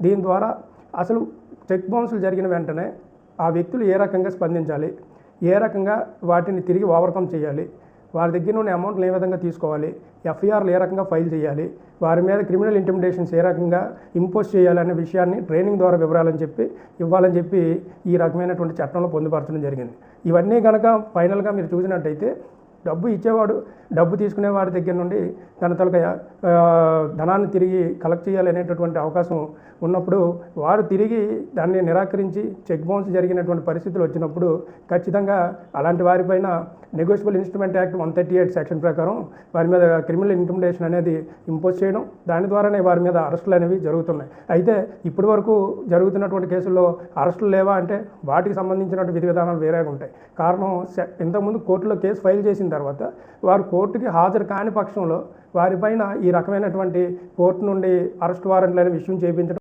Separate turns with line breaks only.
దీని ద్వారా అసలు చెక్ బౌన్సులు జరిగిన వెంటనే ఆ వ్యక్తులు ఏ రకంగా స్పందించాలి, ఏ రకంగా వాటిని తిరిగి ఓవర్కమ్ చేయాలి, వారి దగ్గర నుండి అమౌంట్ని ఏ విధంగా తీసుకోవాలి, ఎఫ్ఐఆర్లు ఏ రకంగా ఫైల్ చేయాలి, వారి మీద క్రిమినల్ ఇంటిమిడేషన్స్ ఏ రకంగా ఇంపోజ్ చేయాలనే విషయాన్ని ట్రైనింగ్ ద్వారా వివరాలని చెప్పి ఇవ్వాలని చెప్పి ఈ రకమైనటువంటి చట్టంలో పొందుపరచడం జరిగింది. ఇవన్నీ కనుక ఫైనల్గా మీరు చూసినట్టయితే డబ్బు ఇచ్చేవాడు డబ్బు తీసుకునేవాడి దగ్గర నుండి తన తాలూకా ధనాన్ని తిరిగి కలెక్ట్ చేయాలనేటటువంటి అవకాశం ఉన్నప్పుడు వారు తిరిగి దాన్ని నిరాకరించి చెక్ బౌన్స్ జరిగినటువంటి పరిస్థితులు వచ్చినప్పుడు ఖచ్చితంగా అలాంటి వారిపైన నెగోషియబుల్ ఇన్స్ట్రుమెంట్ యాక్ట్ 138 సెక్షన్ ప్రకారం వారి మీద క్రిమినల్ ఇంటిమిడేషన్ అనేది ఇంపోజ్ చేయడం, దాని ద్వారానే వారి మీద అరెస్టులు అనేవి జరుగుతున్నాయి. అయితే ఇప్పటి వరకు జరుగుతున్నటువంటి కేసుల్లో అరెస్టులు లేవా అంటే వాటికి సంబంధించినటువంటి విధి విధానాలు వేరేగా ఉంటాయి. కారణం ఇంతకుముందు కోర్టులో కేసు ఫైల్ చేసిన తర్వాత వారు కోర్టుకి హాజరు కాని పక్షంలో వారిపైన ఈ రకమైనటువంటి కోర్టు నుండి అరెస్ట్ వారెంట్లను ఇష్యూ చేయించడం